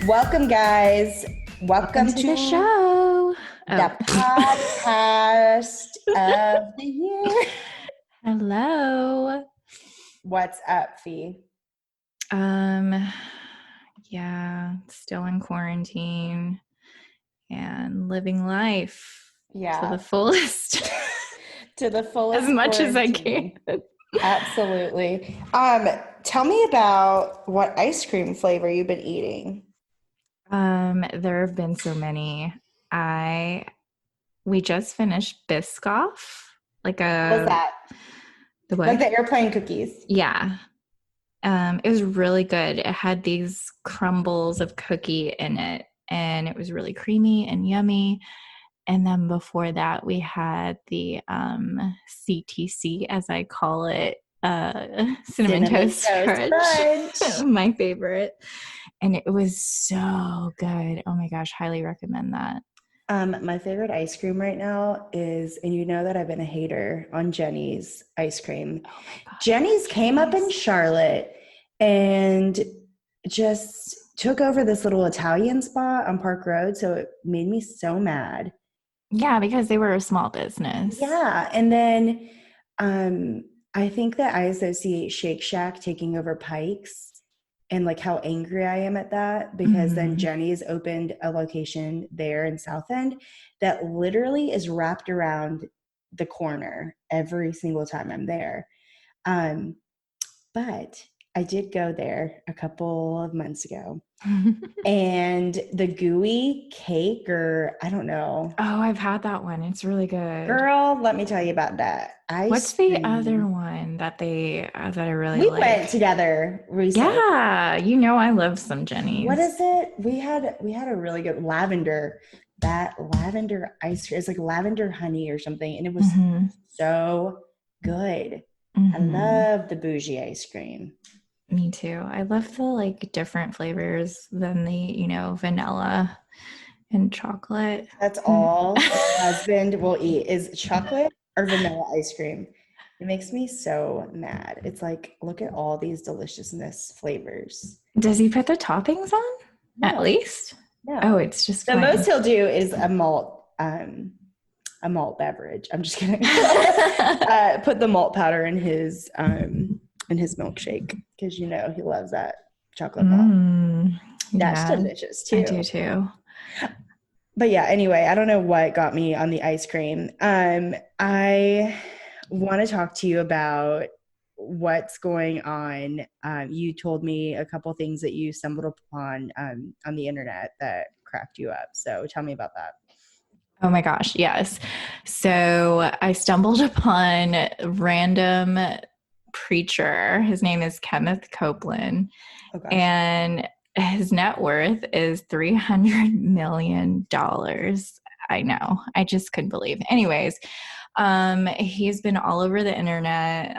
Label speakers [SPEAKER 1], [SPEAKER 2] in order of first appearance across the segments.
[SPEAKER 1] Welcome, guys. Welcome to
[SPEAKER 2] the show.
[SPEAKER 1] The podcast of the year.
[SPEAKER 2] Hello.
[SPEAKER 1] What's up, Fee?
[SPEAKER 2] Yeah, still in quarantine and living life to the fullest.
[SPEAKER 1] To the fullest.
[SPEAKER 2] As much as I can.
[SPEAKER 1] Absolutely. Tell me about what ice cream flavor you've been eating.
[SPEAKER 2] There have been so many. We just finished Biscoff.
[SPEAKER 1] What was that?
[SPEAKER 2] The what?
[SPEAKER 1] Like the airplane cookies.
[SPEAKER 2] Yeah. It was really good. It had these crumbles of cookie in it, and it was really creamy and yummy. And then before that, we had the CTC, as I call it, Cinnamon Toast Crunch. My favorite. And it was so good. Oh my gosh, highly recommend that.
[SPEAKER 1] My favorite ice cream right now is, and you know that I've been a hater on Jenny's ice cream.
[SPEAKER 2] Oh my gosh,
[SPEAKER 1] Jenny's came up in Charlotte and just took over this little Italian spot on Park Road. So it made me so mad.
[SPEAKER 2] Yeah, because they were a small business.
[SPEAKER 1] Yeah. And then I think that I associate Shake Shack taking over Pikes. And like how angry I am at that, because then Jenny's opened a location there in South End that literally is wrapped around the corner every single time I'm there. But I did go there a couple of months ago. And the gooey cake, or I don't know.
[SPEAKER 2] Oh, I've had that one. It's really good.
[SPEAKER 1] Girl, let me tell you about that.
[SPEAKER 2] What's the other one that I really like?
[SPEAKER 1] We went together recently.
[SPEAKER 2] Yeah, you know I love some Jenny's.
[SPEAKER 1] What is it? We had a really good lavender. That lavender ice cream. It's like lavender honey or something, and it was so good. I love the bougie ice cream.
[SPEAKER 2] Me too. I love the like different flavors than the, vanilla and chocolate.
[SPEAKER 1] That's all my husband will eat is chocolate or vanilla ice cream. It makes me so mad. It's like, look at all these deliciousness flavors.
[SPEAKER 2] Does he put the toppings on? No. At least?
[SPEAKER 1] No.
[SPEAKER 2] Oh, it's just
[SPEAKER 1] the most he'll do is a malt beverage. I'm just kidding. Put the malt powder in his milkshake, because he loves that chocolate malt. That's delicious too.
[SPEAKER 2] I do too.
[SPEAKER 1] But yeah, anyway, I don't know what got me on the ice cream. I want to talk to you about what's going on. You told me a couple things that you stumbled upon on the internet that cracked you up. So tell me about that.
[SPEAKER 2] Oh my gosh, yes. So I stumbled upon a random preacher. His name is Kenneth Copeland. Oh gosh. And his net worth is $300 million. I know. I just couldn't believe. Anyways, he's been all over the internet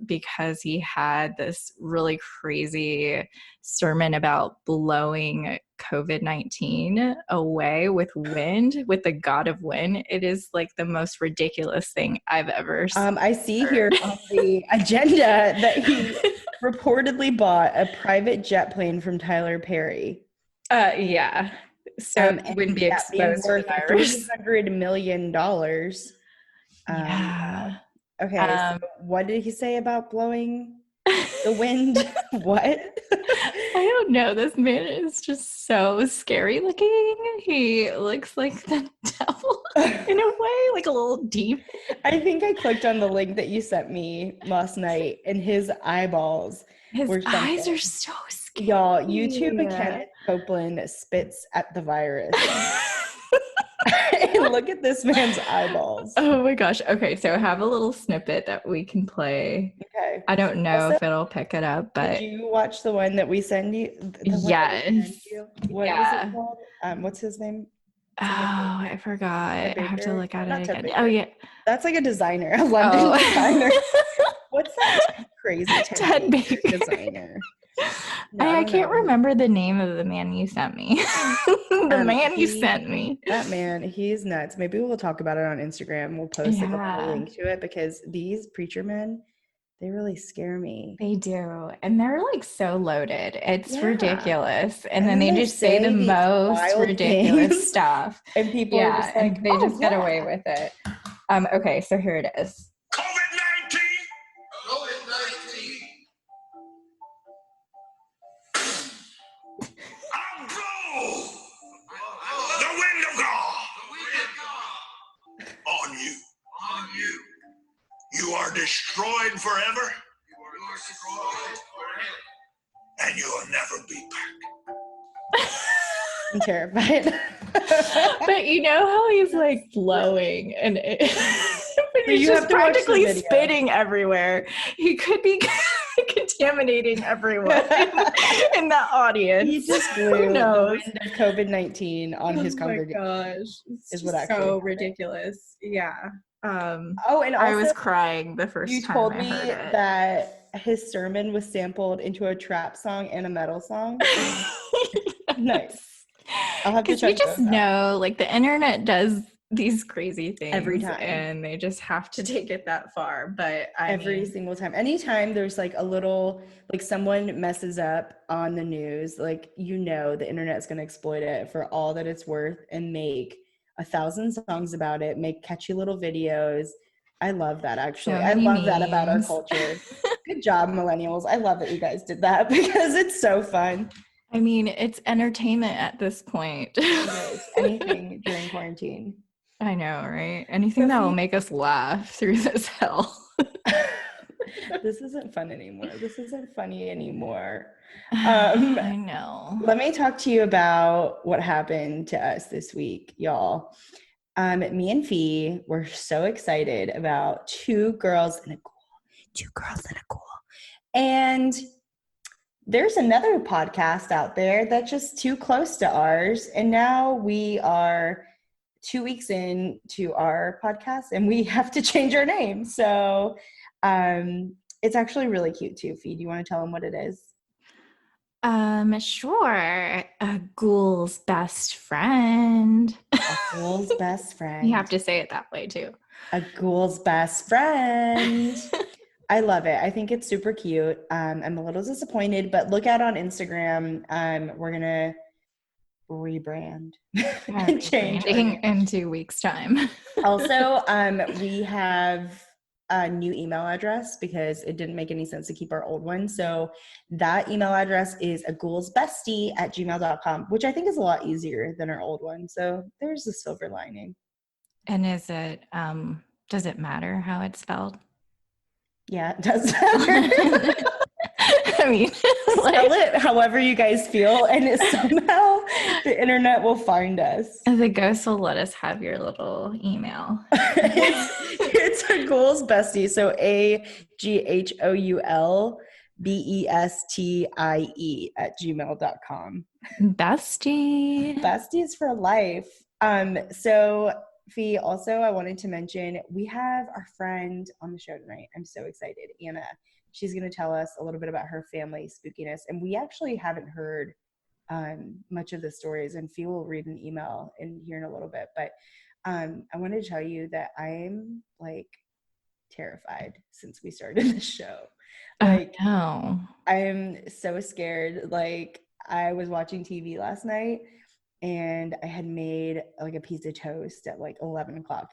[SPEAKER 2] because he had this really crazy sermon about blowing COVID-19 away with wind, with the god of wind. It is like the most ridiculous thing I've ever seen.
[SPEAKER 1] I see here on the agenda that he reportedly bought a private jet plane from Tyler Perry.
[SPEAKER 2] Yeah. So it wouldn't be exposed to the virus.
[SPEAKER 1] $300 million.
[SPEAKER 2] Yeah.
[SPEAKER 1] Okay, so what did he say about blowing the wind? What?
[SPEAKER 2] I don't know. This man is just so scary looking. He looks like the devil in a way, like a little demon.
[SPEAKER 1] I think I clicked on the link that you sent me last night, and his eyeballs were something.
[SPEAKER 2] Eyes are so scary.
[SPEAKER 1] Y'all, YouTube Kenneth Copeland spits at the virus. And look at this man's eyeballs.
[SPEAKER 2] Oh my gosh. Okay, so I have a little snippet that we can play.
[SPEAKER 1] Okay.
[SPEAKER 2] I don't know if it'll pick it up, but
[SPEAKER 1] did you watch the one that we send you?
[SPEAKER 2] Yes.
[SPEAKER 1] What is it called? What's his name?
[SPEAKER 2] Oh, I forgot. I have to look at it again. Oh yeah.
[SPEAKER 1] That's like a designer, a London designer. What's that crazy Ted Baker designer?
[SPEAKER 2] No, I can't remember the name of the man you sent me. You sent me.
[SPEAKER 1] That man, he's nuts. Maybe we'll talk about it on Instagram. We'll post a link to it, because these preacher men, They really scare me.
[SPEAKER 2] They do. And they're like so loaded. It's ridiculous. And then they just say the
[SPEAKER 1] these
[SPEAKER 2] most ridiculous
[SPEAKER 1] things,
[SPEAKER 2] stuff.
[SPEAKER 1] and people are just like,
[SPEAKER 2] and they just get away with it. Okay, so here it is.
[SPEAKER 3] COVID-19. COVID-19. I'm blue. The wind of God. On you. On you. You are destroyed forever. You are destroyed forever. And you'll never be back.
[SPEAKER 1] I'm terrified.
[SPEAKER 2] But you know how he's like flowing and he's just practically spitting everywhere. He could be contaminating everyone in that audience.
[SPEAKER 1] He just blew the wind of COVID-19 on his congregation.
[SPEAKER 2] Oh my gosh. It's
[SPEAKER 1] what actually
[SPEAKER 2] so
[SPEAKER 1] happened.
[SPEAKER 2] ridiculous. Yeah.
[SPEAKER 1] And also,
[SPEAKER 2] I was crying the first time
[SPEAKER 1] you told
[SPEAKER 2] I
[SPEAKER 1] me
[SPEAKER 2] heard it.
[SPEAKER 1] that his sermon was sampled into a trap song and a metal song. Nice. I'll have to check.
[SPEAKER 2] We just know, like, the internet does these crazy things
[SPEAKER 1] every time,
[SPEAKER 2] and they just have to take it that far. But
[SPEAKER 1] every single time, anytime there's like a little, like someone messes up on the news, like, you know, the internet's going to exploit it for all that it's worth and make 1,000 songs about it, make catchy little videos. I love that, actually. I love that about our culture. Good job, millennials. I love that you guys did that because it's so fun.
[SPEAKER 2] I mean, it's entertainment at this point.
[SPEAKER 1] Anything during quarantine.
[SPEAKER 2] I know, right? Anything that will make us laugh through this hell.
[SPEAKER 1] This isn't fun anymore. This isn't funny anymore.
[SPEAKER 2] I know.
[SPEAKER 1] Let me talk to you about what happened to us this week, y'all. Me and Fee were so excited about two girls in a ghoul. And there's another podcast out there that's just too close to ours. And now we are 2 weeks into our podcast and we have to change our name. So it's actually really cute too. Fee, do you want to tell them what it is?
[SPEAKER 2] Sure. A ghoul's best friend.
[SPEAKER 1] A ghoul's best friend.
[SPEAKER 2] You have to say it that way too.
[SPEAKER 1] A ghoul's best friend. I love it. I think it's super cute. I'm a little disappointed, but look out on Instagram. We're gonna rebrand and change
[SPEAKER 2] in 2 weeks' time.
[SPEAKER 1] Also, we have a new email address because it didn't make any sense to keep our old one. So that email address is aghoulsbestie@gmail.com, which I think is a lot easier than our old one. So there's a silver lining.
[SPEAKER 2] And is it, does it matter how it's spelled?
[SPEAKER 1] Yeah, it does matter.
[SPEAKER 2] I mean,
[SPEAKER 1] spell it however you guys feel, and somehow the internet will find us.
[SPEAKER 2] The ghost will let us have your little email.
[SPEAKER 1] It's a Ghoul's Bestie, so AGHOULBESTIE@gmail.com. Besties for life. So Fee, also I wanted to mention we have our friend on the show tonight. I'm so excited, Anna. She's going to tell us a little bit about her family spookiness. And we actually haven't heard much of the stories. And Fee will read an email here in a little bit. But I wanted to tell you that I'm like terrified since we started the show. Like,
[SPEAKER 2] no.
[SPEAKER 1] I'm so scared. Like, I was watching TV last night and I had made like a piece of toast at like 11 o'clock.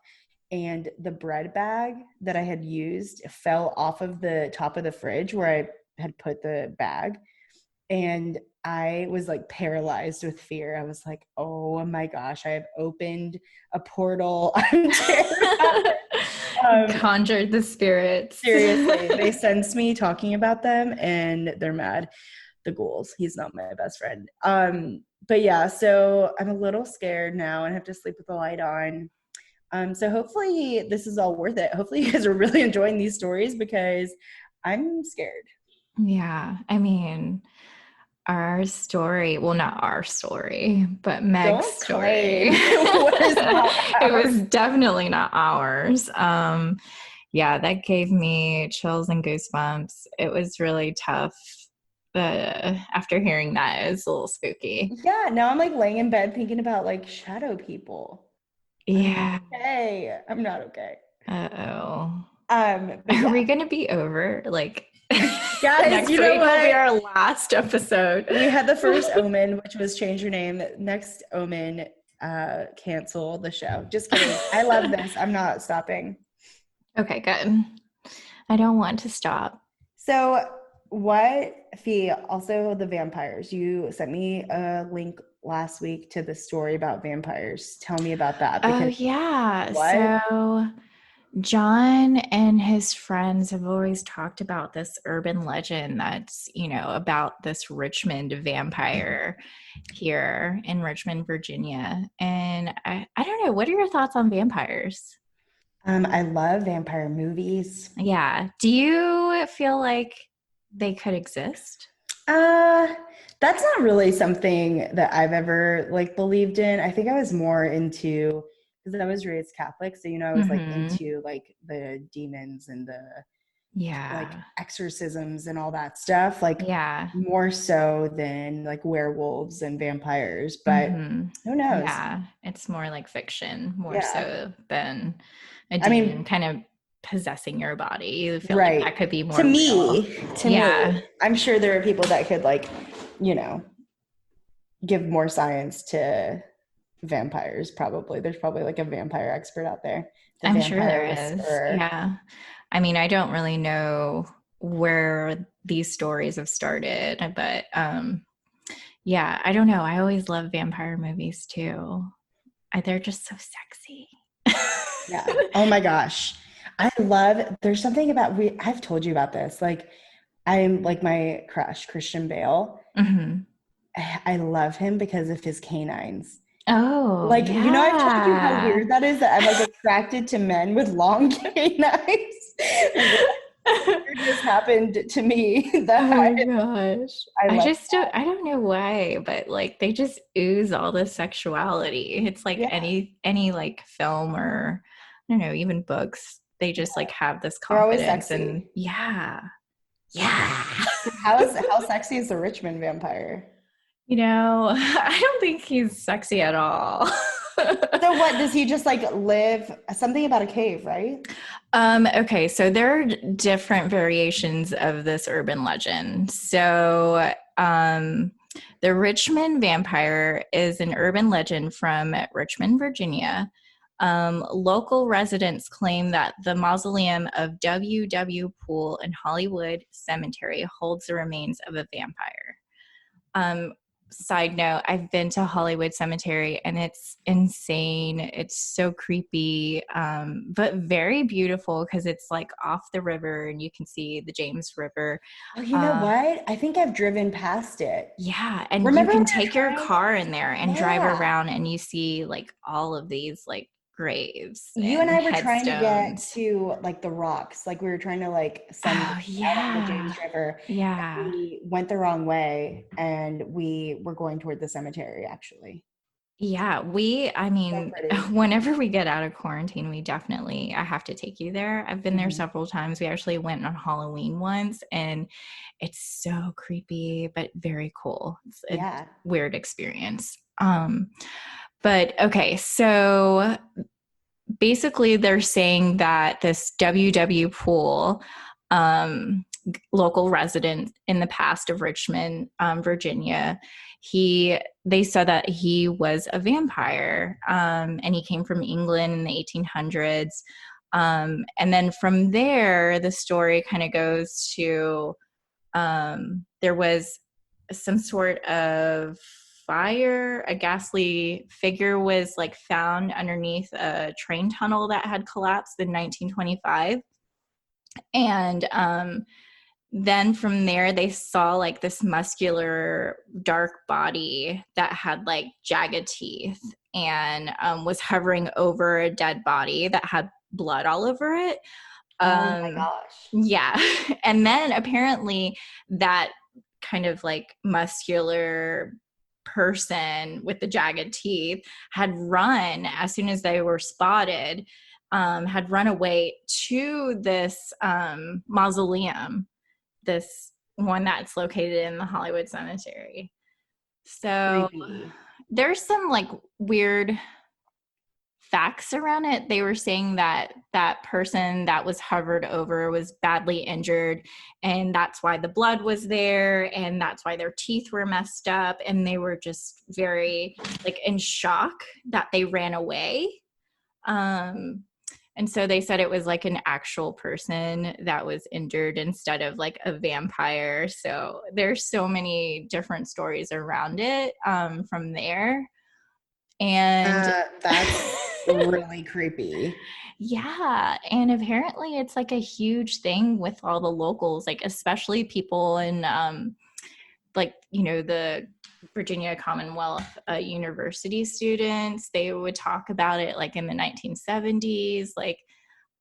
[SPEAKER 1] And the bread bag that I had used fell off of the top of the fridge where I had put the bag. And I was like paralyzed with fear. I was like, oh my gosh, I have opened a portal. I'm terrified.
[SPEAKER 2] Conjured the spirits.
[SPEAKER 1] Seriously, they sense me talking about them and they're mad. The ghouls. He's not my best friend. But yeah, so I'm a little scared now and have to sleep with the light on. So hopefully this is all worth it. Hopefully you guys are really enjoying these stories because I'm scared.
[SPEAKER 2] Yeah. I mean, our story, well, not our story, but Meg's story. It was definitely not ours. Yeah, that gave me chills and goosebumps. It was really tough. After hearing that, it was a little spooky.
[SPEAKER 1] Yeah, now I'm like laying in bed thinking about like shadow people.
[SPEAKER 2] Yeah.
[SPEAKER 1] Hey, I'm not okay.
[SPEAKER 2] Uh-oh.
[SPEAKER 1] But
[SPEAKER 2] Are we going to be over? Like,
[SPEAKER 1] guys,
[SPEAKER 2] next
[SPEAKER 1] you know
[SPEAKER 2] week will be
[SPEAKER 1] what?
[SPEAKER 2] our last episode.
[SPEAKER 1] We had the first Omen, which was change your name. Next Omen, cancel the show. Just kidding. I love this. I'm not stopping.
[SPEAKER 2] Okay, good. I don't want to stop.
[SPEAKER 1] So Fee, also the vampires. You sent me a link last week to the story about vampires. Tell me about that.
[SPEAKER 2] Oh, yeah.
[SPEAKER 1] What?
[SPEAKER 2] So John and his friends have always talked about this urban legend that's, about this Richmond vampire here in Richmond, Virginia. And I don't know, what are your thoughts on vampires?
[SPEAKER 1] I love vampire movies.
[SPEAKER 2] Yeah. Do you feel like they could exist?
[SPEAKER 1] That's not really something that I've ever believed in. I think I was more into, because I was raised Catholic, so I was into the demons and the exorcisms and all that stuff. More so than werewolves and vampires. But who knows?
[SPEAKER 2] Yeah, it's more like fiction, more so than a demon kind of possessing your body. You feel like that could be more
[SPEAKER 1] to
[SPEAKER 2] real.
[SPEAKER 1] me. I'm sure there are people that could give more science to vampires. Probably there's probably a vampire expert out there.
[SPEAKER 2] I'm sure there is. Yeah, I mean, I don't really know where these stories have started, but yeah, I don't know. I always love vampire movies too. They're just so sexy.
[SPEAKER 1] Yeah. Oh my gosh. There's something about, I've told you about this. I'm my crush, Christian Bale.
[SPEAKER 2] Mm-hmm.
[SPEAKER 1] I love him because of his canines.
[SPEAKER 2] Oh,
[SPEAKER 1] I've told you how weird that is, that I'm attracted to men with long canines. It just happened to me.
[SPEAKER 2] Oh my gosh. I don't know why, but they just ooze all this sexuality. It's any film or I don't know, even books. They just have this confidence.
[SPEAKER 1] They're always sexy.
[SPEAKER 2] And yeah.
[SPEAKER 1] How sexy is the Richmond vampire?
[SPEAKER 2] I don't think he's sexy at all.
[SPEAKER 1] So what, does he just live something about a cave, right?
[SPEAKER 2] Okay, so there are different variations of this urban legend. So the Richmond vampire is an urban legend from Richmond, Virginia. Local residents claim that the mausoleum of W. Poole in Hollywood Cemetery holds the remains of a vampire. Side note, I've been to Hollywood Cemetery and it's insane. It's so creepy, but very beautiful because it's off the river and you can see the James River.
[SPEAKER 1] Oh, you know what? I think I've driven past it.
[SPEAKER 2] Yeah, and you can take your car in there and drive around and you see all of these graves.
[SPEAKER 1] You and I were trying to get to the rocks. We were trying to send out the James River.
[SPEAKER 2] Yeah.
[SPEAKER 1] We went the wrong way and we were going toward the cemetery actually.
[SPEAKER 2] Yeah, whenever we get out of quarantine, I have to take you there. I've been there several times. We actually went on Halloween once and it's so creepy, but very cool. It's a weird experience. But okay, so basically they're saying that this W. Poole, local resident in the past of Richmond, Virginia, they said that he was a vampire, and he came from England in the 1800s. And then from there, the story kind of goes to there was some sort of fire. A ghastly figure was found underneath a train tunnel that had collapsed in 1925. And then from there they saw this muscular dark body that had jagged teeth and was hovering over a dead body that had blood all over it.
[SPEAKER 1] Oh my gosh.
[SPEAKER 2] Yeah. And then apparently that kind of muscular person with the jagged teeth had run as soon as they were spotted, had run away to this mausoleum, this one that's located in the Hollywood Cemetery. So there's some weird facts around it. They were saying that that person that was hovered over was badly injured, and that's why the blood was there, and that's why their teeth were messed up, and they were just very like in shock that they ran away. And so they said it was like an actual person that was injured instead of like a vampire. So there's so many different stories around it from there. And
[SPEAKER 1] that's really creepy.
[SPEAKER 2] Yeah. And apparently it's like a huge thing with all the locals, like especially people in like, you know, the Virginia Commonwealth University students. They would talk about it like in the 1970s. Like,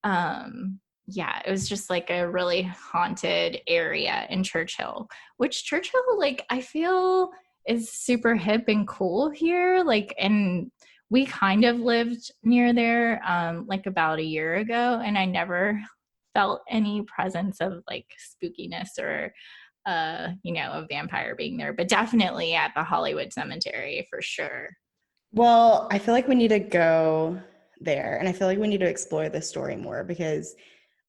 [SPEAKER 2] yeah, it was just like a really haunted area in Churchill, which Churchill, like, I feel is super hip and cool here. Like, and we kind of lived near there like about a year ago, and I never felt any presence of like spookiness or you know, a vampire being there, but definitely at the Hollywood Cemetery for sure.
[SPEAKER 1] Well, I feel like we need to go there, and I feel like we need to explore this story more because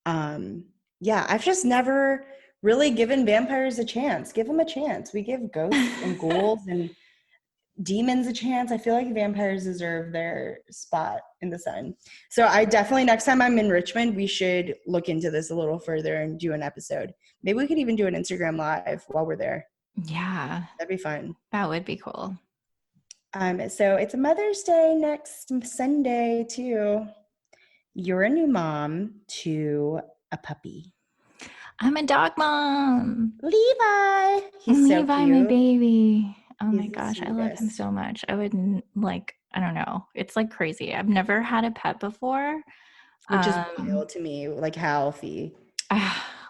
[SPEAKER 1] yeah, I've just never really given vampires a chance. Give them a chance. We give ghosts and ghouls and demons a chance. I feel like vampires deserve their spot in the sun. So I definitely, next time I'm in Richmond, we should look into this a little further and do an episode. Maybe we could even do an Instagram live while we're there.
[SPEAKER 2] Yeah.
[SPEAKER 1] That'd be fun.
[SPEAKER 2] That would be cool.
[SPEAKER 1] So it's Mother's Day next Sunday too. You're a new mom to a puppy.
[SPEAKER 2] I'm a dog mom.
[SPEAKER 1] Levi. He's
[SPEAKER 2] Levi,
[SPEAKER 1] so cute.
[SPEAKER 2] my baby. Oh
[SPEAKER 1] He's
[SPEAKER 2] my gosh, I love him so much. I would like, I don't know. It's like crazy. I've never had a pet before.
[SPEAKER 1] Which is wild to me. Like, how, Fee?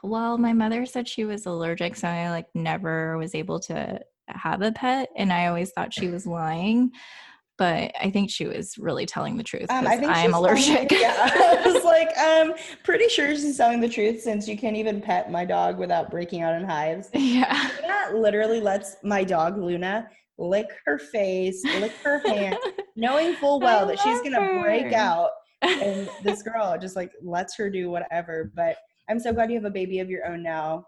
[SPEAKER 2] Well, my mother said she was allergic, so I like never was able to have a pet, and I always thought she was lying. But I think she was really telling the truth because I'm allergic.
[SPEAKER 1] Yeah, I was like, pretty sure she's telling the truth since you can't even pet my dog without breaking out in hives.
[SPEAKER 2] Yeah.
[SPEAKER 1] Luna literally lets my dog, Luna, lick her face, lick her hand, knowing full well that she's going to break out. And this girl just like lets her do whatever. But I'm so glad you have a baby of your own now.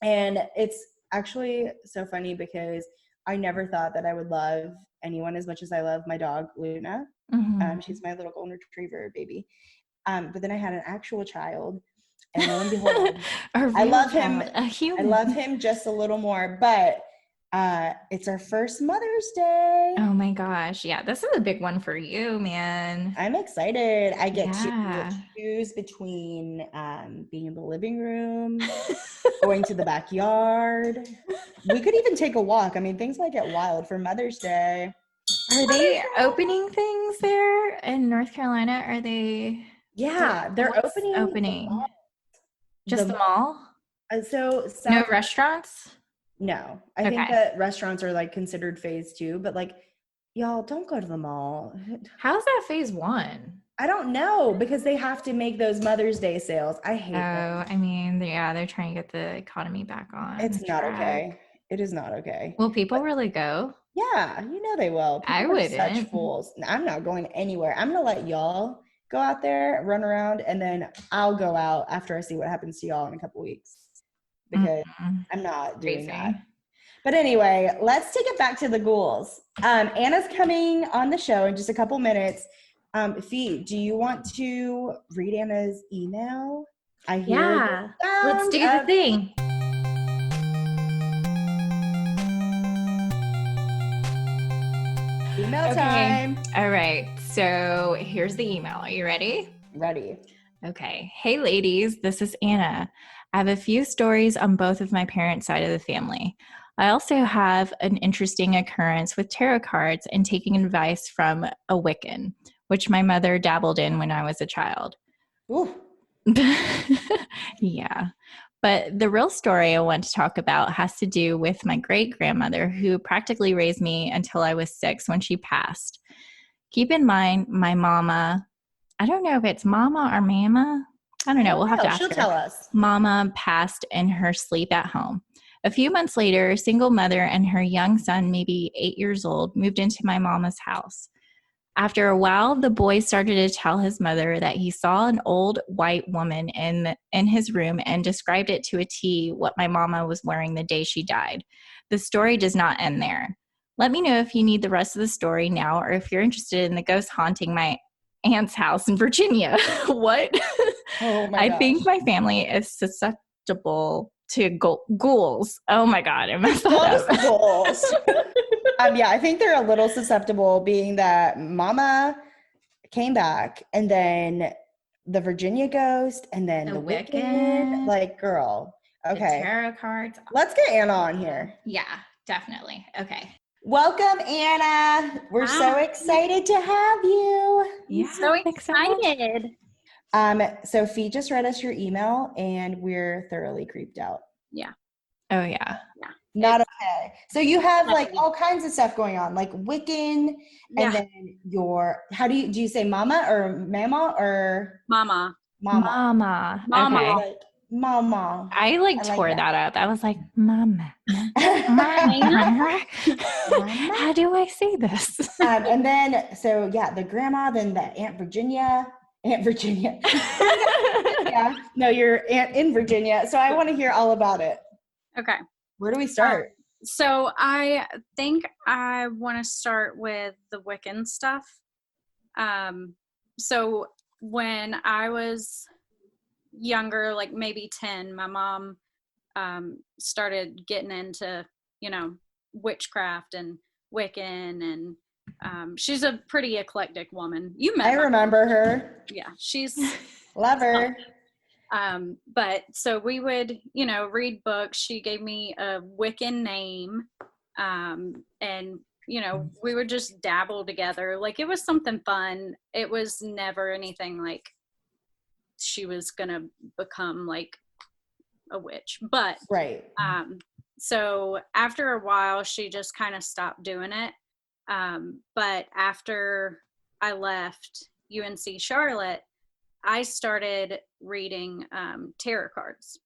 [SPEAKER 1] And it's actually so funny because I never thought that I would love anyone as much as I love my dog, Luna.
[SPEAKER 2] Mm-hmm.
[SPEAKER 1] She's my little golden retriever baby. But then I had an actual child, and lo and behold, I love him. I love him just a little more, but it's our first Mother's Day.
[SPEAKER 2] Oh my gosh. Yeah, this is a big one for you, man.
[SPEAKER 1] I'm excited. I get to choose between being in the living room, going to the backyard. We could even take a walk. I mean, things might get wild for Mother's Day.
[SPEAKER 2] Are they opening things there in North Carolina? Are they?
[SPEAKER 1] Yeah, they're opening.
[SPEAKER 2] Just the mall?
[SPEAKER 1] So
[SPEAKER 2] no restaurants?
[SPEAKER 1] No. I think that restaurants are like considered phase 2, but like, y'all don't go to the mall.
[SPEAKER 2] How's that phase 1?
[SPEAKER 1] I don't know, because they have to make those Mother's Day sales. I hate them.
[SPEAKER 2] I mean, yeah, they're trying to get the economy back on.
[SPEAKER 1] It's not okay. It is not okay.
[SPEAKER 2] Will people really go?
[SPEAKER 1] Yeah, you know they will. People
[SPEAKER 2] I wouldn't.
[SPEAKER 1] Such fools. I'm not going anywhere. I'm going to let y'all go out there, run around, and then I'll go out after I see what happens to y'all in a couple weeks. Because I'm not doing that. But anyway, let's take it back to the ghouls. Anna's coming on the show in just a couple minutes. Fee, do you want to read Anna's email?
[SPEAKER 2] Yeah, let's do the thing.
[SPEAKER 1] Email time.
[SPEAKER 2] All right, so here's the email. Are you ready?
[SPEAKER 1] Ready.
[SPEAKER 2] Okay. Hey, ladies, this is Anna. I have a few stories on both of my parents' side of the family. I also have an interesting occurrence with tarot cards and taking advice from a Wiccan, which my mother dabbled in when I was a child.
[SPEAKER 1] Ooh.
[SPEAKER 2] Yeah. But the real story I want to talk about has to do with my great-grandmother who practically raised me until I was 6 when she passed. Keep in mind, my mama, I don't know if it's mama or mama. I don't know. We'll have to ask her.
[SPEAKER 1] She'll tell us.
[SPEAKER 2] Mama passed in her sleep at home. A few months later, a single mother and her young son, maybe 8 years old, moved into my mama's house. After a while, the boy started to tell his mother that he saw an old white woman in his room and described it to a T what my mama was wearing the day she died. The story does not end there. Let me know if you need the rest of the story now or if you're interested in the ghost haunting my aunt's house in Virginia. What?
[SPEAKER 1] Oh my
[SPEAKER 2] I
[SPEAKER 1] gosh.
[SPEAKER 2] think my family is susceptible to ghouls. Oh my God, I messed that up.
[SPEAKER 1] Ghouls. Yeah, I think they're a little susceptible, being that Mama came back, and then the Virginia ghost, and then the Wiccan. Like, girl. Okay.
[SPEAKER 2] The tarot cards.
[SPEAKER 1] Let's get Anna on here.
[SPEAKER 2] Yeah, definitely. Okay.
[SPEAKER 1] Welcome, Anna. We're so excited to have you.
[SPEAKER 2] Yeah,
[SPEAKER 4] So excited.
[SPEAKER 1] Sophie just read us your email, and we're thoroughly creeped out.
[SPEAKER 4] Yeah.
[SPEAKER 2] Oh, yeah.
[SPEAKER 1] Not okay. So you have like all kinds of stuff going on, like Wiccan, and then how do you say mama or mama or
[SPEAKER 4] Mama?
[SPEAKER 2] Mama.
[SPEAKER 4] Mama.
[SPEAKER 2] Okay.
[SPEAKER 1] Mama.
[SPEAKER 2] I tore that up. I was like, Mama. Mama. How do I say this?
[SPEAKER 1] And then, so yeah, the grandma, then the Aunt Virginia. Yeah. No, your aunt in Virginia. So I want to hear all about it.
[SPEAKER 4] Okay.
[SPEAKER 1] Where do we start?
[SPEAKER 4] So I think I want to start with the Wiccan stuff. So when I was younger, like maybe 10, my mom started getting into, witchcraft and Wiccan, and she's a pretty eclectic woman. You met her.
[SPEAKER 1] I remember her.
[SPEAKER 4] Yeah, she's
[SPEAKER 1] love her.
[SPEAKER 4] But so we would, read books. She gave me a Wiccan name. And, we would just dabble together. Like, it was something fun. It was never anything like she was going to become like a witch. But,
[SPEAKER 1] right.
[SPEAKER 4] So after a while, she just kind of stopped doing it. But after I left UNC Charlotte, I started reading tarot cards.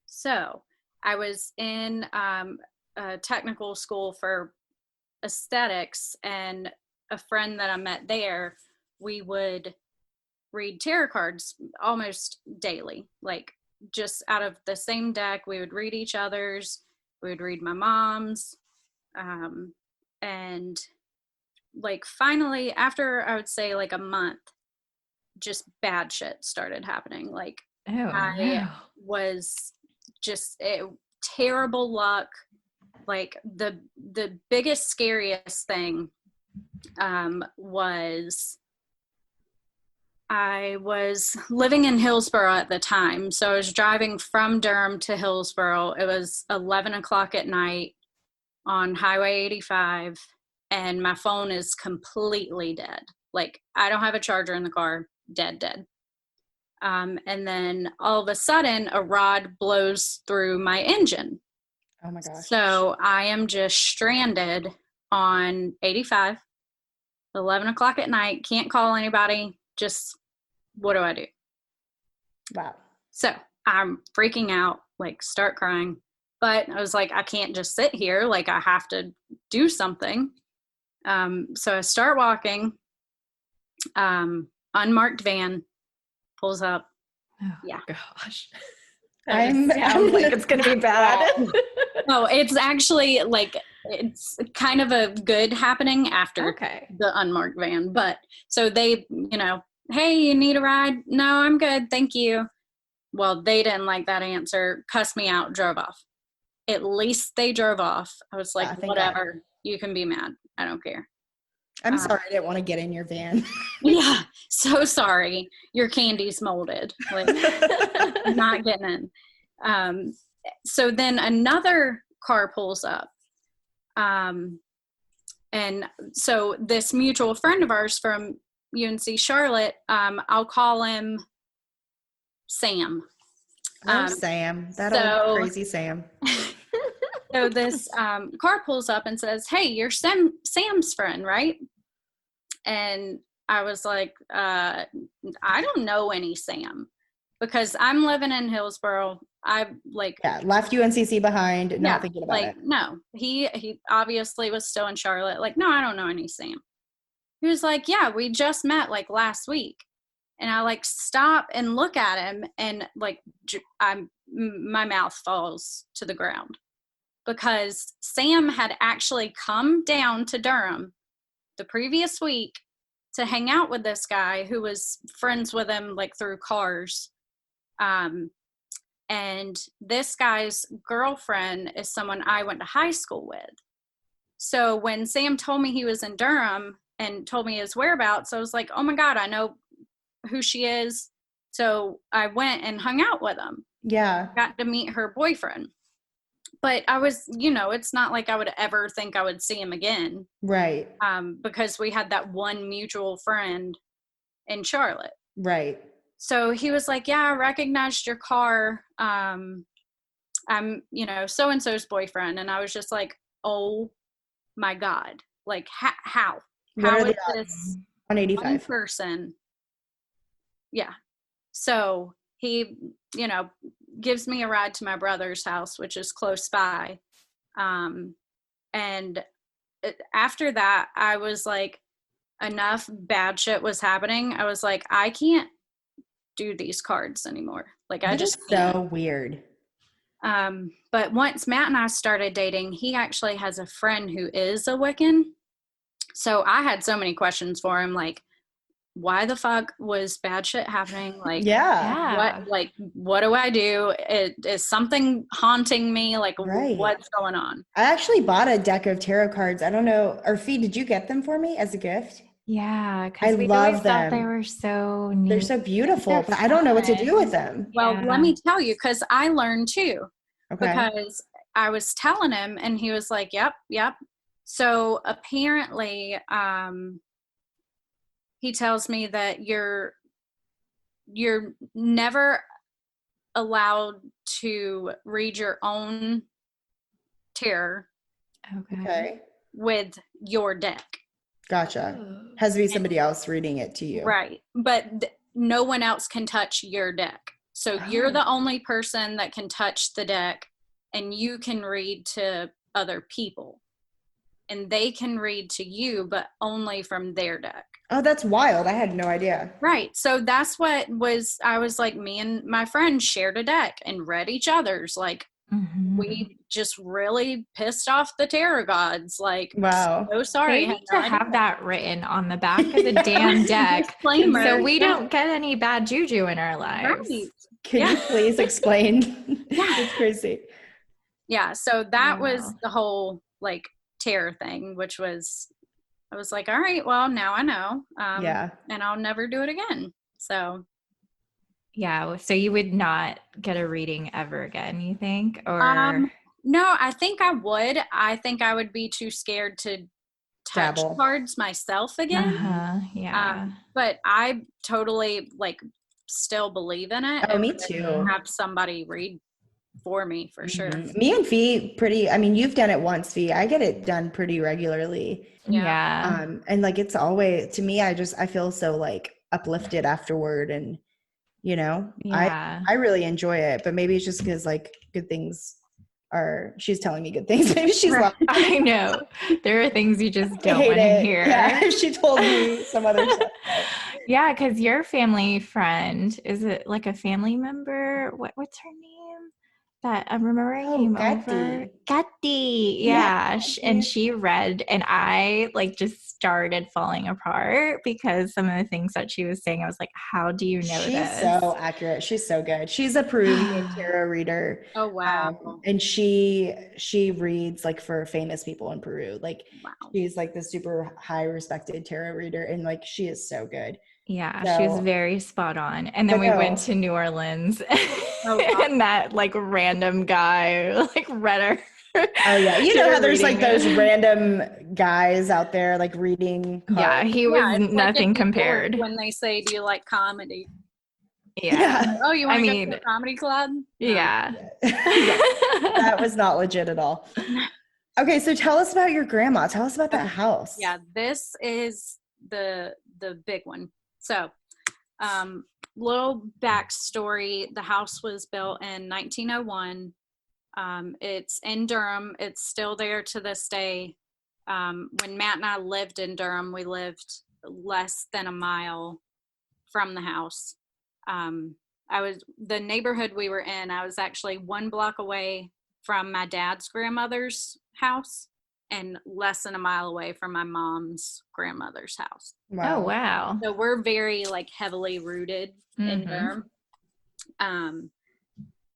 [SPEAKER 4] So I was in a technical school for aesthetics, and a friend that I met there, we would read tarot cards almost daily. Like, just out of the same deck, we would read each other's, we would read my mom's, and like finally, after I would say like a month, just bad shit started happening. Like, I was just terrible luck. Like, the biggest, scariest thing was I was living in Hillsborough at the time. So I was driving from Durham to Hillsborough. It was 11 o'clock at night on Highway 85, and my phone is completely dead. Like, I don't have a charger in the car. Dead. And then all of a sudden, a rod blows through my engine.
[SPEAKER 1] Oh my gosh.
[SPEAKER 4] So I am just stranded on 85, 11 o'clock at night, can't call anybody. Just, what do I do?
[SPEAKER 1] Wow.
[SPEAKER 4] So I'm freaking out, like, start crying. But I was like, I can't just sit here. Like, I have to do something. So I start walking. Unmarked van pulls up.
[SPEAKER 2] Oh,
[SPEAKER 4] yeah.
[SPEAKER 2] Gosh.
[SPEAKER 1] I'm
[SPEAKER 2] like it's going to be bad.
[SPEAKER 4] No, it's actually like, it's kind of a good happening after the unmarked van. But so they, hey, you need a ride? No, I'm good. Thank you. Well, they didn't like that answer, cussed me out, drove off. At least they drove off. I was like, whatever, you can be mad. I don't care.
[SPEAKER 1] I'm sorry I didn't want to get in your van.
[SPEAKER 4] Yeah, so sorry. Your candy's molded. Like, I'm not getting in. So then another car pulls up. And so this mutual friend of ours from UNC Charlotte, I'll call him Sam.
[SPEAKER 1] Sam. Old crazy Sam.
[SPEAKER 4] So this car pulls up and says, hey, you're Sam's friend, right? And I was like, I don't know any Sam, because I'm living in Hillsborough. I
[SPEAKER 1] left UNCC behind, not thinking about it.
[SPEAKER 4] No, he obviously was still in Charlotte. Like, no, I don't know any Sam. He was like, yeah, we just met like last week. And I like stop and look at him, and like my mouth falls to the ground, because Sam had actually come down to Durham the previous week to hang out with this guy who was friends with him like through cars. And this guy's girlfriend is someone I went to high school with. So when Sam told me he was in Durham and told me his whereabouts, I was like, oh my God, I know who she is. So I went and hung out with him.
[SPEAKER 1] Yeah.
[SPEAKER 4] Got to meet her boyfriend. But I was, it's not like I would ever think I would see him again.
[SPEAKER 1] Right.
[SPEAKER 4] Because we had that one mutual friend in Charlotte.
[SPEAKER 1] Right.
[SPEAKER 4] So he was like, yeah, I recognized your car. I'm, so-and-so's boyfriend. And I was just like, oh my God. Like, how? How is this
[SPEAKER 1] 185
[SPEAKER 4] one person? Yeah. So he, gives me a ride to my brother's house, which is close by. And after that, I was like, enough bad shit was happening. I was like, I can't do these cards anymore. Like, I just can't.
[SPEAKER 1] So weird.
[SPEAKER 4] But once Matt and I started dating, he actually has a friend who is a Wiccan. So I had so many questions for him, like, why the fuck was bad shit happening? Like, what do I do? Is something haunting me? Like, what's going on?
[SPEAKER 1] I actually bought a deck of tarot cards. I don't know. Or Fee, did you get them for me as a gift?
[SPEAKER 2] Yeah.
[SPEAKER 1] I love them.
[SPEAKER 2] Thought they were so neat.
[SPEAKER 1] They're so beautiful, but I don't know what to do with them.
[SPEAKER 4] Well, let me tell you, because I learned too. Okay. Because I was telling him and he was like, yep. So apparently, he tells me that you're never allowed to read your own tarot with your deck.
[SPEAKER 1] Gotcha. Has to be somebody else reading it to you.
[SPEAKER 4] Right. But no one else can touch your deck. So you're the only person that can touch the deck, and you can read to other people. And they can read to you, but only from their deck.
[SPEAKER 1] Oh, that's wild. I had no idea.
[SPEAKER 4] Right. So that's what I was like, me and my friend shared a deck and read each other's. Like, we just really pissed off the tarot gods. Like,
[SPEAKER 1] wow.
[SPEAKER 4] So sorry.
[SPEAKER 2] They need to have that written on the back of the damn deck. So we don't get any bad juju in our lives.
[SPEAKER 4] Right.
[SPEAKER 1] Can you please explain? It's crazy.
[SPEAKER 4] Yeah. So that was the whole, like, tarot thing, which was, I was like, all right, well, now I know. And I'll never do it again. So.
[SPEAKER 2] Yeah. So you would not get a reading ever again, you think? Or
[SPEAKER 4] no, I think I would. I think I would be too scared to touch cards myself again.
[SPEAKER 2] Yeah.
[SPEAKER 4] But I totally like still believe in it.
[SPEAKER 1] Oh, me too.
[SPEAKER 4] Have somebody read for me for sure.
[SPEAKER 1] Me and Fee you've done it once, Fee. I get it done pretty regularly.
[SPEAKER 2] Yeah.
[SPEAKER 1] And like, it's always, to me, I feel so like uplifted afterward, and I really enjoy it, but maybe it's just because like good things she's telling me good things. Maybe she's lying.
[SPEAKER 2] I know. There are things you just don't want to hear.
[SPEAKER 1] Yeah, she told me some other stuff.
[SPEAKER 2] Yeah, because your family friend, is it like a family member? What's her name? That I'm remembering came over. Gatti. Yeah. And she read, and I like just started falling apart because some of the things that she was saying, I was like, how do you know this?
[SPEAKER 1] She's so accurate. She's so good. She's a Peruvian tarot reader.
[SPEAKER 4] Oh, wow.
[SPEAKER 1] And she reads like for famous people in Peru. Like, she's like the super high respected tarot reader, and like, she is so good.
[SPEAKER 2] Yeah, so, she was very spot on. And then we went to New Orleans and that like random guy like read her.
[SPEAKER 1] Oh yeah. You know how there's like those random guys out there like reading cards.
[SPEAKER 2] Yeah, he was nothing compared.
[SPEAKER 4] When they say, do you like comedy?
[SPEAKER 2] Yeah.
[SPEAKER 4] Oh, you want to go to a comedy club?
[SPEAKER 2] Yeah.
[SPEAKER 1] That was not legit at all. Okay, so tell us about your grandma. Tell us about that house.
[SPEAKER 4] Yeah, this is the big one. So, little backstory. The house was built in 1901. It's in Durham. It's still there to this day. When Matt and I lived in Durham, we lived less than a mile from the house. The neighborhood we were in, I was actually 1 block away from my dad's grandmother's house and less than a mile away from my mom's grandmother's house.
[SPEAKER 2] Wow. Oh, wow.
[SPEAKER 4] So we're very like heavily rooted in Durham.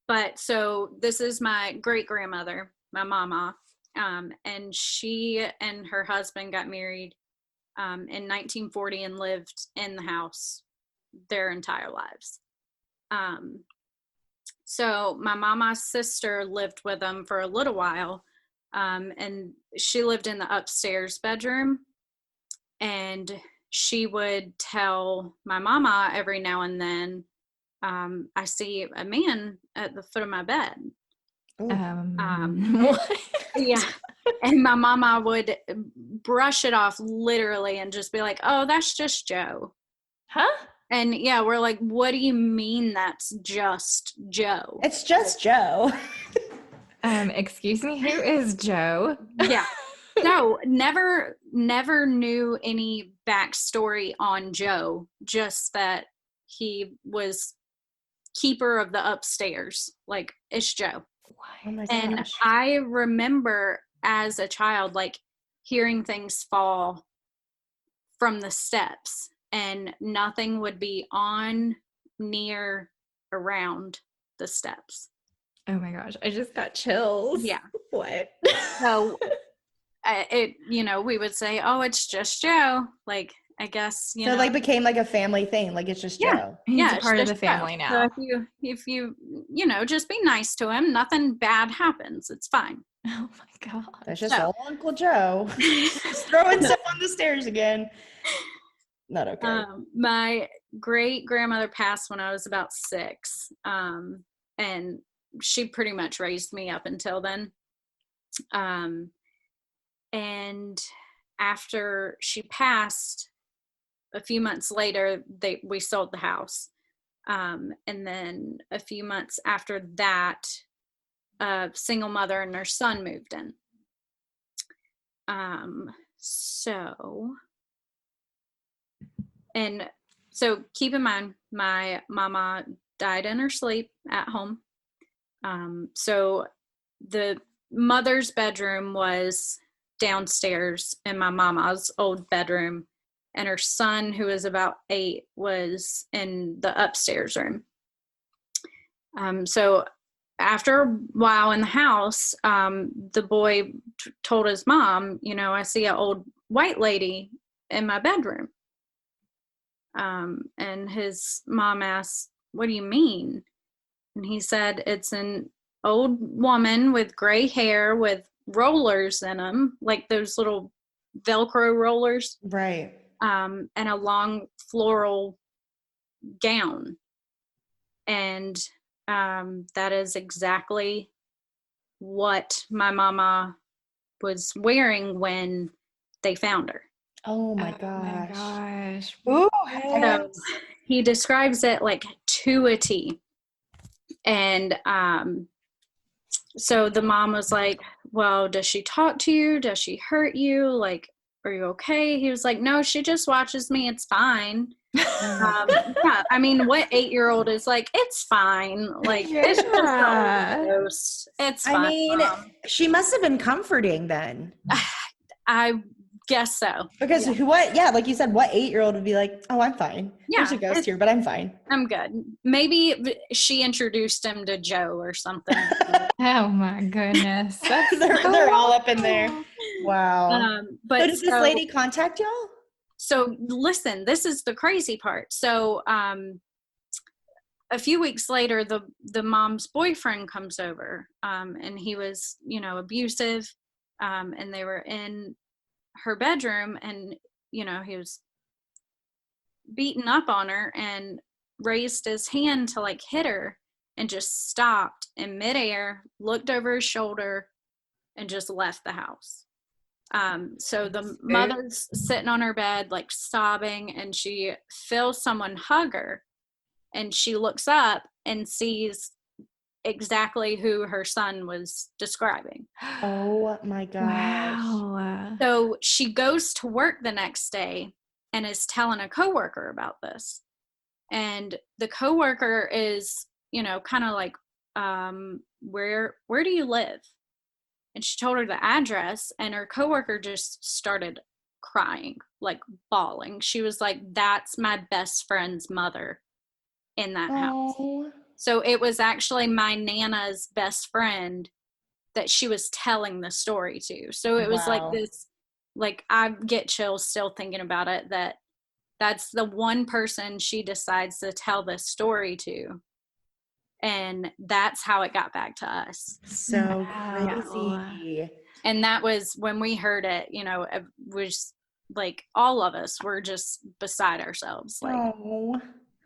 [SPEAKER 4] But so this is my great grandmother, my mama, and she and her husband got married in 1940 and lived in the house their entire lives. So my mama's sister lived with them for a little while, and she lived in the upstairs bedroom, and she would tell my mama every now and then, I see a man at the foot of my bed.
[SPEAKER 2] What?
[SPEAKER 4] Yeah. And my mama would brush it off literally and just be like, oh, that's just Joe.
[SPEAKER 2] Huh?
[SPEAKER 4] And yeah, we're like, what do you mean that's just Joe?
[SPEAKER 1] It's just Joe.
[SPEAKER 2] Excuse me, who is Joe?
[SPEAKER 4] Yeah. No, never knew any backstory on Joe, just that he was keeper of the upstairs. Like, it's Joe.
[SPEAKER 1] Oh my gosh.
[SPEAKER 4] And I remember as a child, like, hearing things fall from the steps, and nothing would be on, near, around the steps.
[SPEAKER 2] Oh my gosh, I just got chills.
[SPEAKER 4] Yeah.
[SPEAKER 2] What?
[SPEAKER 4] So we would say, oh, it's just Joe. Like, I guess,
[SPEAKER 1] so like became like a family thing. Like, it's just Joe.
[SPEAKER 2] He's a part of the family
[SPEAKER 4] Joe.
[SPEAKER 2] now.
[SPEAKER 4] So if you just be nice to him, nothing bad happens. It's fine.
[SPEAKER 2] Oh my God.
[SPEAKER 1] That's just old Uncle Joe. Just throwing stuff on the stairs again. Not okay.
[SPEAKER 4] My great grandmother passed when I was about 6. And she pretty much raised me up until then. And after she passed, a few months later, we sold the house. And then a few months after that, a single mother and her son moved in. So keep in mind, my mama died in her sleep at home. So the mother's bedroom was downstairs in my mama's old bedroom, and her son, who was about 8, was in the upstairs room. So after a while in the house, the boy told his mom, I see an old white lady in my bedroom. And his mom asked, what do you mean? And he said, it's an old woman with gray hair with rollers in them, like those little Velcro rollers.
[SPEAKER 1] Right.
[SPEAKER 4] And a long floral gown. And that is exactly what my mama was wearing when they found her.
[SPEAKER 1] Oh my gosh.
[SPEAKER 2] Oh my gosh.
[SPEAKER 1] Ooh,
[SPEAKER 4] so he describes it like to a T. And so the mom was like, well, does she talk to you? Does she hurt you? Like, are you okay? He was like, no, she just watches me. It's fine. Yeah, I mean, what 8-year-old is like, it's fine. Like, it's just a ghost. It's fine.
[SPEAKER 1] I mean, she must have been comforting then.
[SPEAKER 4] I guess so.
[SPEAKER 1] Because like you said, what 8-year-old would be like, oh, I'm fine.
[SPEAKER 4] Yeah,
[SPEAKER 1] there's a ghost here, but I'm fine.
[SPEAKER 4] I'm good. Maybe she introduced him to Joe or something.
[SPEAKER 2] Oh my goodness.
[SPEAKER 1] They're all up in there. Wow.
[SPEAKER 4] But
[SPEAKER 1] so did this lady contact y'all?
[SPEAKER 4] So listen, this is the crazy part. So a few weeks later, the mom's boyfriend comes over, and he was, abusive, and they were in her bedroom, and, he was beating up on her and raised his hand to like hit her, and just stopped in midair, looked over his shoulder, and just left the house. So the mother's sitting on her bed, like sobbing, and she feels someone hug her, and she looks up and sees exactly who her son was describing.
[SPEAKER 1] Oh my gosh.
[SPEAKER 2] Wow.
[SPEAKER 4] So she goes to work the next day, and is telling a coworker about this. And the coworker is, you know, kind of like, where do you live? And she told her the address, and her coworker just started crying, like bawling. She was like, that's my best friend's mother in that house. So it was actually my Nana's best friend that she was telling the story to. So it was like this, like, I get chills still thinking about it, that's the one person she decides to tell this story to. And that's how it got back to us.
[SPEAKER 1] So crazy.
[SPEAKER 4] And that was when we heard it, you know, it was like all of us were just beside ourselves. Like,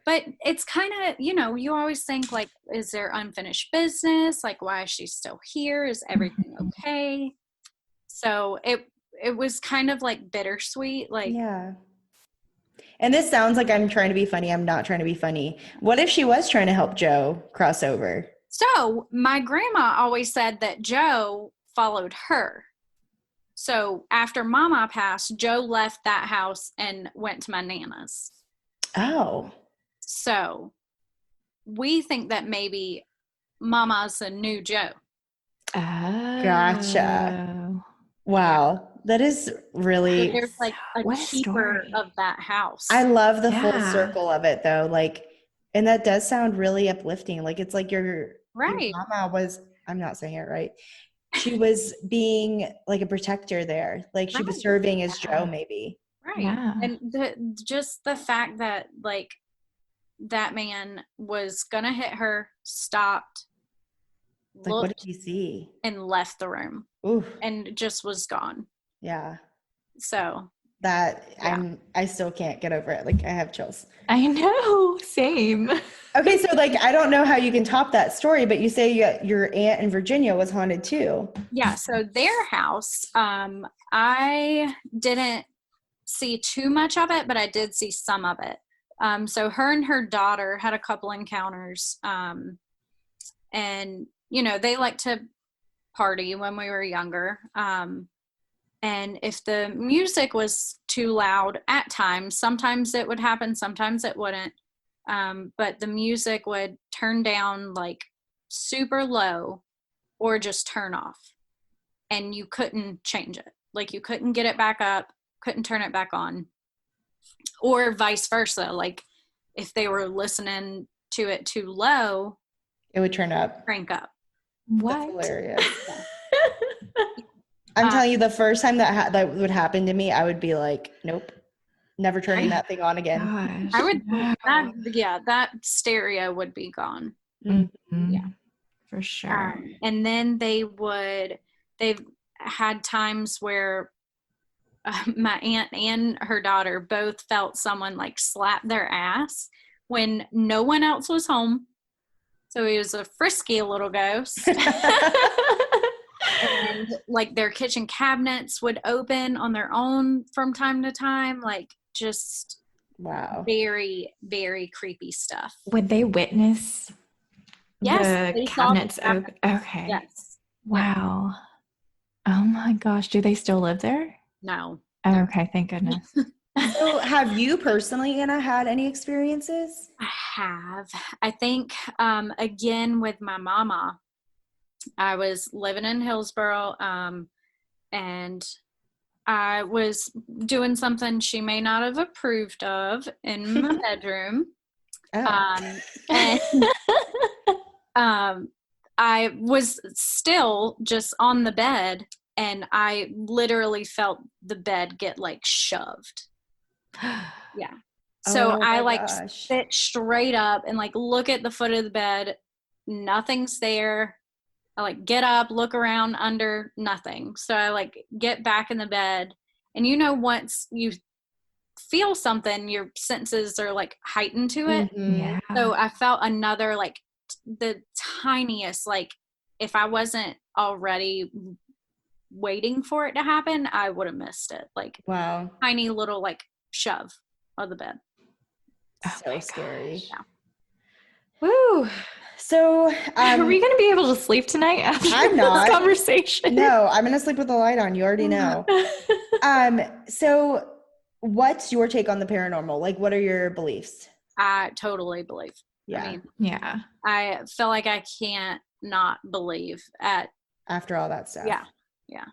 [SPEAKER 4] but it's kind of, you know, you always think like, is there unfinished business? Like, why is she still here? Is everything okay? So it was kind of like bittersweet. Like,
[SPEAKER 1] yeah. And this sounds like I'm trying to be funny. I'm not trying to be funny. What if she was trying to help Joe cross over?
[SPEAKER 4] So my grandma always said that Joe followed her. So after Mama passed, Joe left that house and went to my Nana's.
[SPEAKER 1] Oh.
[SPEAKER 4] So we think that maybe Mama's a new Joe.
[SPEAKER 2] Oh.
[SPEAKER 1] Gotcha. Wow. That is really...
[SPEAKER 4] There's like a keeper of that house.
[SPEAKER 1] I love the full circle of it though. Like, and that does sound really uplifting. Like, it's like your mama was, I'm not saying it right. She was being like a protector there. Like she was serving as Joe maybe.
[SPEAKER 4] Right. Yeah. And just the fact that like that man was going to hit her, stopped,
[SPEAKER 1] like, what did he see?
[SPEAKER 4] And left the room.
[SPEAKER 1] Oof.
[SPEAKER 4] And just was gone.
[SPEAKER 1] Yeah.
[SPEAKER 4] So
[SPEAKER 1] that I still can't get over it. Like I have chills.
[SPEAKER 2] I know. Same.
[SPEAKER 1] Okay. So like, I don't know how you can top that story, but you say your aunt in Virginia was haunted too.
[SPEAKER 4] Yeah. So their house, I didn't see too much of it, but I did see some of it. So her and her daughter had a couple encounters. And you know, they like to party when we were younger. And if the music was too loud at times, sometimes it would happen, sometimes it wouldn't. But the music would turn down like super low or just turn off. And you couldn't change it. Like you couldn't get it back up, couldn't turn it back on. Or vice versa. Like if they were listening to it too low,
[SPEAKER 1] it would turn up.
[SPEAKER 4] Crank up.
[SPEAKER 2] What?
[SPEAKER 1] That's hilarious. I'm telling you, the first time that would happen to me, I would be like, nope, never turning that thing on again.
[SPEAKER 2] Gosh.
[SPEAKER 4] I would, that stereo would be gone.
[SPEAKER 2] Mm-hmm.
[SPEAKER 4] Yeah,
[SPEAKER 2] for sure.
[SPEAKER 4] And then they've had times where my aunt and her daughter both felt someone like slap their ass when no one else was home. So he was a frisky little ghost. And like their kitchen cabinets would open on their own from time to time. Like just very, very creepy stuff.
[SPEAKER 2] Would they witness the cabinets open? Okay.
[SPEAKER 4] Yes.
[SPEAKER 2] Wow. Oh my gosh. Do they still live there?
[SPEAKER 4] No.
[SPEAKER 2] Oh, okay. Thank goodness.
[SPEAKER 1] So have you personally, Anna, had any experiences?
[SPEAKER 4] I have. I think, again, with my mama, I was living in Hillsboro, and I was doing something she may not have approved of in my bedroom. I was still just on the bed, and I literally felt the bed get like shoved. Yeah. So I like sit straight up and like look at the foot of the bed. Nothing's there. I like get up, look around under, nothing. So I like get back in the bed, and you know, once you feel something, your senses are like heightened to it.
[SPEAKER 2] Mm-hmm. Yeah.
[SPEAKER 4] So I felt another like the tiniest, like if I wasn't already waiting for it to happen, I would have missed it. Like tiny little like shove of the bed.
[SPEAKER 1] So scary.
[SPEAKER 4] Yeah.
[SPEAKER 1] Woo. So
[SPEAKER 2] are we going to be able to sleep tonight after this conversation?
[SPEAKER 1] No, I'm going to sleep with the light on. You already know. So what's your take on the paranormal? Like, what are your beliefs?
[SPEAKER 4] I totally believe.
[SPEAKER 1] Yeah.
[SPEAKER 4] I mean,
[SPEAKER 2] Yeah.
[SPEAKER 4] I feel like I can't not believe
[SPEAKER 1] after all that stuff.
[SPEAKER 4] Yeah. Yeah.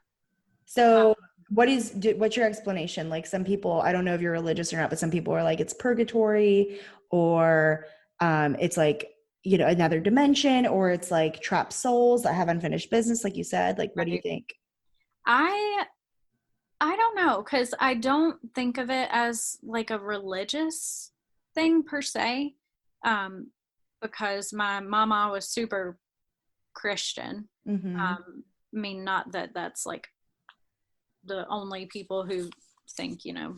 [SPEAKER 1] So what's your explanation? Like, some people, I don't know if you're religious or not, but some people are like, it's purgatory, or it's like, you know, another dimension, or it's like trapped souls that have unfinished business, like you said. Like, what do you think?
[SPEAKER 4] I don't know, because I don't think of it as like a religious thing per se, because my mama was super Christian. I mean, not that that's like the only people who think, you know,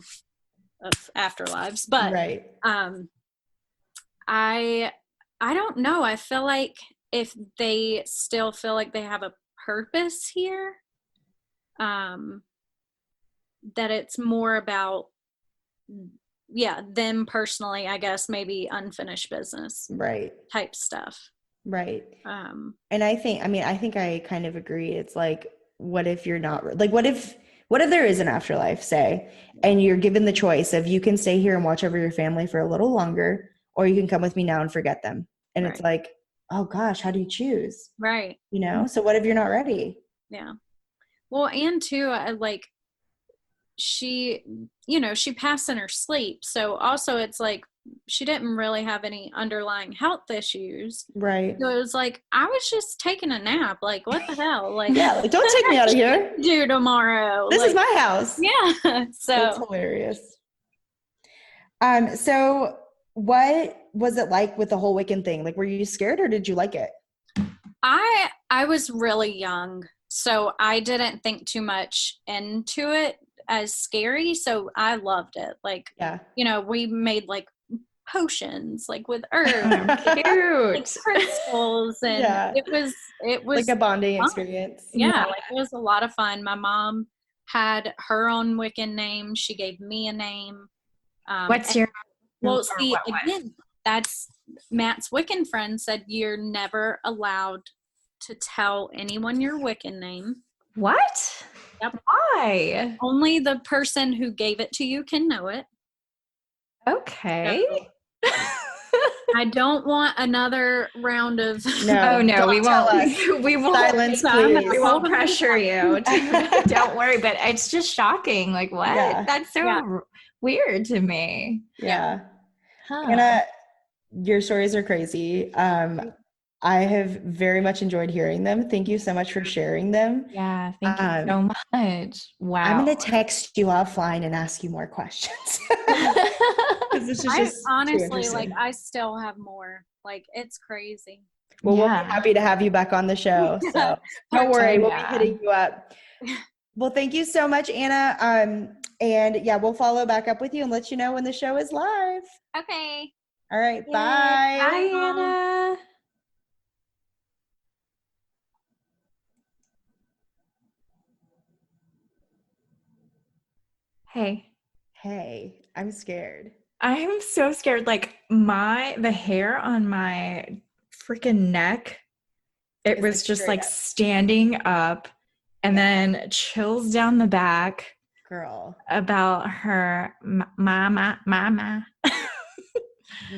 [SPEAKER 4] of afterlives, but
[SPEAKER 1] right.
[SPEAKER 4] I don't know. I feel like if they still feel like they have a purpose here, that it's more about, them personally, I guess, maybe unfinished business,
[SPEAKER 1] right,
[SPEAKER 4] type stuff,
[SPEAKER 1] right. And I think I kind of agree. It's like, what if you're not, like, what if there is an afterlife, say, and you're given the choice of, you can stay here and watch over your family for a little longer, or you can come with me now and forget them. And it's like, oh gosh, how do you choose?
[SPEAKER 4] Right.
[SPEAKER 1] You know, so what if you're not ready?
[SPEAKER 4] Yeah. Well, and too, like, she passed in her sleep. So also it's like, she didn't really have any underlying health issues.
[SPEAKER 1] Right.
[SPEAKER 4] So it was like, I was just taking a nap. Like, what the hell? Like,
[SPEAKER 1] yeah, like, don't take me out of here.
[SPEAKER 4] Do tomorrow.
[SPEAKER 1] This is my house.
[SPEAKER 4] Yeah. So
[SPEAKER 1] that's hilarious. So what was it like with the whole Wiccan thing? Like, were you scared, or did you like it?
[SPEAKER 4] I was really young, so I didn't think too much into it as scary. So I loved it. Like, you know, we made like potions, like with herbs,
[SPEAKER 2] cute,
[SPEAKER 4] like crystals, and it was
[SPEAKER 1] like a bonding experience.
[SPEAKER 4] Yeah, like it was a lot of fun. My mom had her own Wiccan name. She gave me a name.
[SPEAKER 2] What's your?
[SPEAKER 4] Well, see, again, that's Matt's Wiccan friend said you're never allowed to tell anyone your Wiccan name.
[SPEAKER 2] What?
[SPEAKER 4] Yep.
[SPEAKER 2] Why?
[SPEAKER 4] Only the person who gave it to you can know it.
[SPEAKER 2] Okay.
[SPEAKER 4] So, I don't want another round of.
[SPEAKER 1] No,
[SPEAKER 2] we won't. We won't.
[SPEAKER 1] Silence, please.
[SPEAKER 2] We won't pressure you. Don't worry. But it's just shocking. Like, what?
[SPEAKER 1] Yeah.
[SPEAKER 2] That's so weird to me.
[SPEAKER 1] Yeah.
[SPEAKER 2] Huh.
[SPEAKER 1] Anna, your stories are crazy. I have very much enjoyed hearing them. Thank you so much for sharing them.
[SPEAKER 2] Yeah, thank you so much. Wow.
[SPEAKER 1] I'm going to text you offline and ask you more questions. This is just
[SPEAKER 4] honestly, like, I still have more. Like, it's crazy.
[SPEAKER 1] Well, we'll be happy to have you back on the show. So don't worry, we'll be hitting you up. Well, thank you so much, Anna. And we'll follow back up with you and let you know when the show is live.
[SPEAKER 4] Okay.
[SPEAKER 1] All right.
[SPEAKER 2] Yay.
[SPEAKER 1] Bye.
[SPEAKER 2] Bye, Anna. Hey,
[SPEAKER 1] I'm scared.
[SPEAKER 2] I'm so scared. Like, the hair on my freaking neck, it was like just like up. Standing up, and then chills down the back.
[SPEAKER 1] Girl.
[SPEAKER 2] About her mama.
[SPEAKER 1] Mama.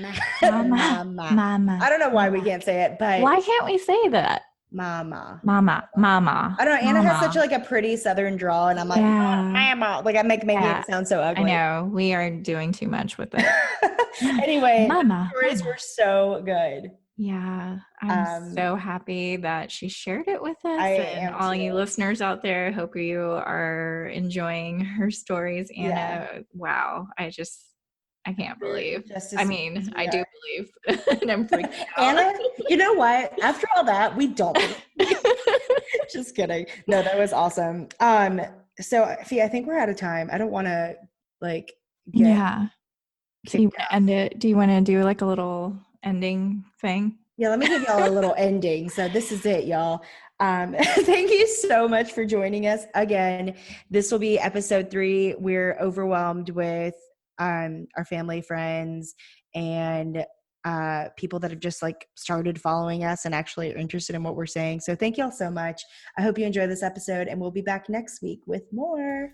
[SPEAKER 1] I don't know why we can't say it, but
[SPEAKER 2] why can't we say that?
[SPEAKER 1] Mama.
[SPEAKER 2] I
[SPEAKER 1] don't know. Anna has such like a pretty Southern drawl, and I'm like, mama. Like, I'm making it sound so ugly.
[SPEAKER 2] I know. We are doing too much with it.
[SPEAKER 1] Anyway,
[SPEAKER 2] mama.
[SPEAKER 1] Stories were so good.
[SPEAKER 2] Yeah. I'm so happy that she shared it with us. And all you listeners out there, hope you are enjoying her stories. Anna, wow. I can't believe. I mean, I do believe. And I'm freaking out.
[SPEAKER 1] Anna, you know what? After all that, we don't believe. Just kidding. No, that was awesome. So, Fee, I think we're out of time. I don't want to, like,
[SPEAKER 2] Do you want to end it? Do you want to do, like, a little ending thing?
[SPEAKER 1] Yeah, let me give y'all a little ending. So this is it, y'all. Thank you so much for joining us. Again, this will be episode 3. We're overwhelmed with our family, friends, and people that have just like started following us and actually are interested in what we're saying. So thank y'all so much. I hope you enjoy this episode, and we'll be back next week with more.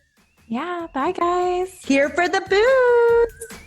[SPEAKER 2] Yeah. Bye, guys.
[SPEAKER 1] Here for the booze.